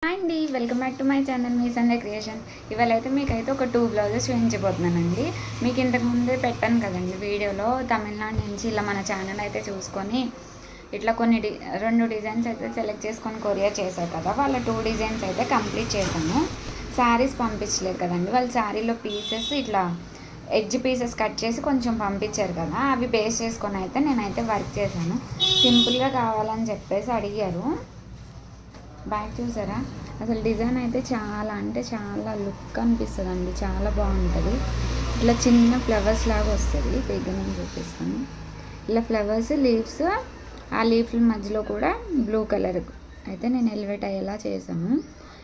అండి welcome back to my channel మీ Sunday creation. ఇవాళైతే మీకైతే ఒక 2 బ్లౌజెస్ చూపించబోతున్నానండి. మీకు ఇంతకు ముందే పెట్టాను కదండి వీడియోలో, తమిళనాడు నుంచి ఇలా మన ఛానల్ అయితే చూసుకొని ఇట్లా కొన్ని 2 డిజైన్స్ అయితే సెలెక్ట్ చేసుకొని కొరియర్ చేశారు కదా, వాళ్ళ 2 డిజైన్స్ అయితే కంప్లీట్ చేశాను. శారీస్ పంపించలేదు కదండి, వాళ్ళ శారీలో పీసెస్ ఇట్లా ఎడ్జ్ పీసెస్ కట్ చేసి కొంచెం పంపించారు కదా, అవి బేస్ చేసుకొని అయితే నేనైతే వర్క్ చేశాను. సింపుల్గా కావాలని చెప్పేసి అడిగారు. బ్యాక్ చూసారా, అసలు డిజైన్ అయితే చాలా అంటే చాలా లుక్ అనిపిస్తుంది అండి, చాలా బాగుంటుంది. ఇట్లా చిన్న ఫ్లవర్స్ లాగా వస్తుంది, దగ్గర నుంచి చూపిస్తాను. ఇలా ఫ్లవర్స్ లీవ్స్, ఆ లీఫ్ల మధ్యలో కూడా బ్లూ కలర్ అయితే నేను ఎలివేట్ అయ్యేలా చేశాను.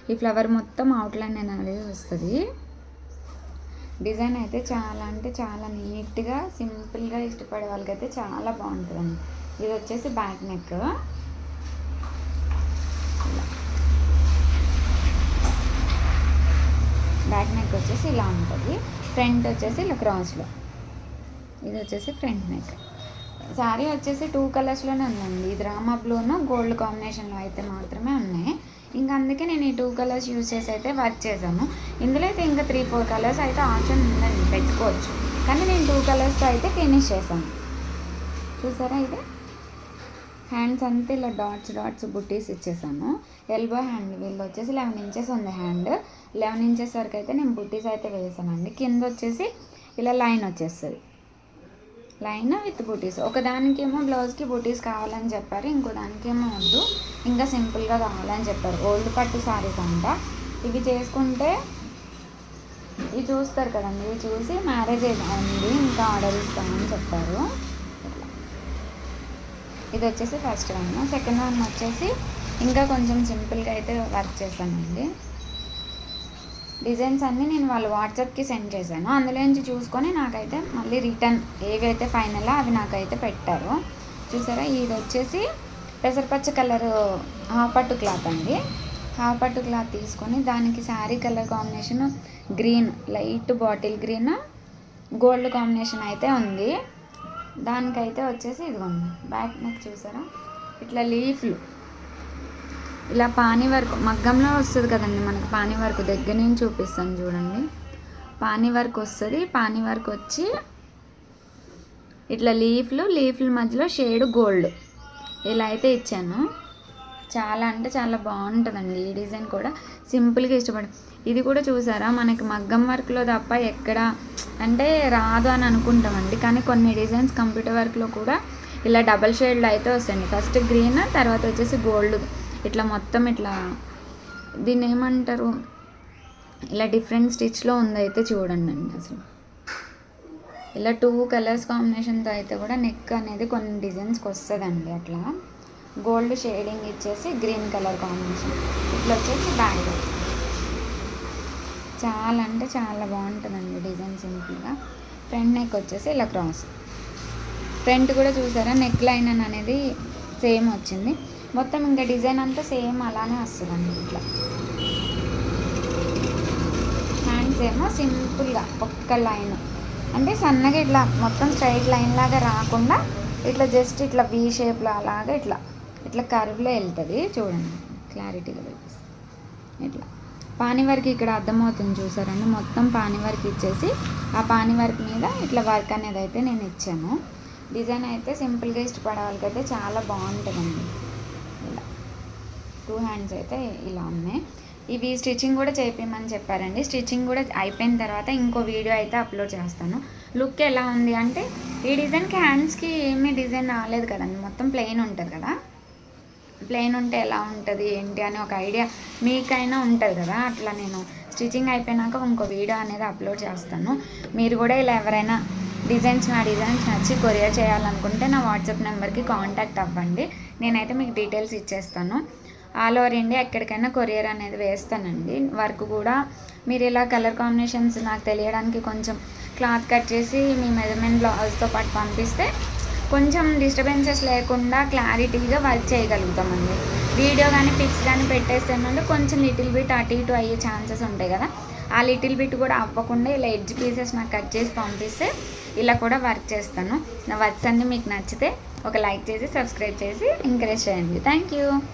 ఈ ఫ్లవర్ మొత్తం అవుట్లైన్ అనేది వస్తుంది. డిజైన్ అయితే చాలా అంటే చాలా నీట్గా సింపుల్గా ఇష్టపడే వాళ్ళకైతే చాలా బాగుంటుందండి. ఇది వచ్చేసి బ్యాక్ నెక్, బ్యాక్ నెక్ వచ్చేసి ఇలా ఉంటుంది, ఫ్రంట్ వచ్చేసి ఇలా క్రాస్లో. ఇది వచ్చేసి ఫ్రంట్ నెక్. శారీ వచ్చేసి 2 కలర్స్లోనే ఉందండి, ఇది రామా బ్లూను గోల్డ్ కాంబినేషన్లో అయితే మాత్రమే ఉన్నాయి. ఇంకా అందుకే నేను ఈ 2 కలర్స్ యూజ్ చేసి అయితే వర్క్ చేశాను. ఇందులో అయితే ఇంకా 3-4 కలర్స్ అయితే ఆప్షన్ ఉందండి, పెట్టుకోవచ్చు. కానీ నేను 2 కలర్స్తో అయితే ఫినిష్ చేశాను. చూసారా, ఇది హ్యాండ్స్ అంతా ఇలా డాట్స్ బుట్టీస్ ఇచ్చేసాను. ఎల్బో హ్యాండ్ వీళ్ళు వచ్చేసి 11 ఇంచెస్ ఉంది హ్యాండ్. 11 ఇంచెస్ వరకు అయితే నేను బుట్టీస్ అయితే వేసానండి. కింద వచ్చేసి ఇలా లైన్ వచ్చేస్తుంది, లైన్ విత్ బుటీస్. ఒకదానికేమో బ్లౌజ్కి బుటీస్ కావాలని చెప్పారు, ఇంకో దానికేమో వద్దు, ఇంకా సింపుల్గా కావాలని చెప్పారు. ఓల్డ్ పట్టు సారీస్ అంట ఇవి చేసుకుంటే, ఇవి చూస్తారు కదండి, ఇవి చూసి మ్యారేజ్ ఉంది ఇంకా ఆర్డర్ ఇస్తామని చెప్పారు. ఇది వచ్చేసి ఫస్ట్ వన్. సెకండ్ వన్ వచ్చేసి ఇంకా కొంచెం సింపుల్గా అయితే వర్క్ చేశానండి. డిజైన్స్ అన్నీ నేను వాళ్ళు వాట్సాప్కి సెండ్ చేశాను, అందులో నుంచి చూసుకొని నాకైతే మళ్ళీ రిటర్న్ ఏవైతే ఫైనల్ అవి నాకైతే పెట్టారు. చూసారా, ఇది వచ్చేసి పెసరపచ్చ కలర్ హాఫ్ పట్టు క్లాత్ అండి. హాఫ్ పట్టు క్లాత్ తీసుకొని దానికి sari colour combination green, light bottle green gold combination అయితే ఉంది. దానికైతే వచ్చేసి ఇదిగోండి బ్యాక్ నెక్ చూసారా, ఇట్లా లీఫ్లు ఇలా పానీ వర్క్ మగ్గంలో వస్తుంది కదండి మనకి. పానీ వర్క్ దగ్గర నుంచి చూపిస్తాను చూడండి, పానీ వర్క్ వస్తుంది. పానీ వర్క్ వచ్చి ఇట్లా లీఫ్ల మధ్యలో షేడ్ గోల్డ్ ఇలా అయితే ఇచ్చాను. చాలా అంటే చాలా బాగుంటుందండి. ఈ డిజైన్ కూడా సింపుల్గా ఇష్టపడి. ఇది కూడా చూసారా, మనకి మగ్గం వర్క్లో తప్ప ఎక్కడ అంటే రాదు అని అనుకుంటామండి, కానీ కొన్ని డిజైన్స్ కంప్యూటర్ వర్క్లో కూడా ఇలా డబల్ షేడ్లో అయితే వస్తాయండి. ఫస్ట్ గ్రీన్, తర్వాత వచ్చేసి గోల్డ్, ఇట్లా మొత్తం ఇట్లా దీన్ని ఏమంటారు, ఇలా డిఫరెంట్ స్టిచ్లో ఉందైతే చూడండి అండి. అసలు ఇలా 2 కలర్స్ కాంబినేషన్తో అయితే కూడా నెక్ అనేది కొన్ని డిజైన్స్కి వస్తుందండి. అట్లా గోల్డ్ షేడింగ్ ఇచ్చేసి గ్రీన్ కలర్ కాంబినేషన్ ఇట్లా వచ్చేసి బ్యాగ్. చాలా అంటే చాలా బాగుంటుందండి డిజైన్ సింపుల్గా. ఫ్రంట్ నెక్ వచ్చేసి ఇలా క్రాస్. ఫ్రంట్ కూడా చూసారా, నెక్ లైన్ అనేది సేమ్ వచ్చింది. మొత్తం ఇంకా డిజైన్ అంతా సేమ్ అలానే వస్తుందండి. ఇట్లా హ్యాండ్స్ ఏమో సింపుల్గా ఒక్క లైన్ అంటే సన్నగా ఇట్లా మొత్తం స్ట్రైట్ లైన్ లాగా రాకుండా ఇట్లా జస్ట్ ఇట్లా వీ షేప్లో అలాగా ఇట్లా ఇట్లా కర్వ్లో వెళ్తుంది. చూడండి క్లారిటీగా చూపిస్తుంది. ఇట్లా పానీ వర్క్ ఇక్కడ అర్థమవుతుంది చూసారండి, మొత్తం పానీ వర్క్ ఇచ్చేసి ఆ పానీ వర్క్ మీద ఇట్లా వర్క్ అనేది అయితే నేను ఇచ్చాను. డిజైన్ అయితే సింపుల్గా ఇష్టపడే వాళ్ళకైతే చాలా బాగుంటుందండి. ఇలా 2 హ్యాండ్స్ అయితే ఇలా ఉన్నాయి. ఇవి స్టిచ్చింగ్ కూడా చేయించమని చెప్పారండి. స్టిచ్చింగ్ కూడా అయిపోయిన తర్వాత ఇంకో వీడియో అయితే అప్లోడ్ చేస్తాను. లుక్ ఎలా ఉంది అంటే, ఈ డిజైన్కి హ్యాండ్స్కి ఏమీ డిజైన్ రాలేదు కదండి, మొత్తం ప్లెయిన్ ఉంటుంది కదా. ప్లెయిన్ ఉంటే ఎలా ఉంటుంది ఏంటి అని ఒక ఐడియా మీకైనా ఉంటుంది కదా. అట్లా నేను స్టిచ్చింగ్ అయిపోయినాక ఇంకో వీడియో అనేది అప్లోడ్ చేస్తాను. మీరు కూడా ఇలా ఎవరైనా నా డిజైన్స్ నచ్చి కొరియర్ చేయాలనుకుంటే నా వాట్సాప్ నెంబర్కి కాంటాక్ట్ అవ్వండి, నేనైతే మీకు డీటెయిల్స్ ఇచ్చేస్తాను. ఆల్ ఓవర్ ఇండియా ఎక్కడికైనా కొరియర్ అనేది వేస్తానండి. వర్క్ కూడా మీరు ఇలా కలర్ కాంబినేషన్స్ నాకు తెలియడానికి కొంచెం క్లాత్ కట్ చేసి మీ మెజర్మెంట్ బ్లౌజ్తో పాటు పంపిస్తే కొంచెం డిస్టర్బెన్సెస్ లేకుండా క్లారిటీగా వర్క్ చేయగలుగుతామండి. వీడియో కానీ పిక్స్ కానీ పెట్టేస్తానంటే కొంచెం లిటిల్ బిట్ అటు ఇటు అయ్యే ఛాన్సెస్ ఉంటాయి కదా, ఆ లిటిల్ బిట్ కూడా అవ్వకుండా ఇలా ఎడ్జ్ పీసెస్ నాకు కట్ చేసి పంపిస్తే ఇలా కూడా వర్క్ చేస్తాను. నా వర్క్స్ అన్నీ మీకు నచ్చితే ఒక లైక్ చేసి సబ్స్క్రైబ్ చేసి ఎంకరేజ్ చేయండి. Thank you.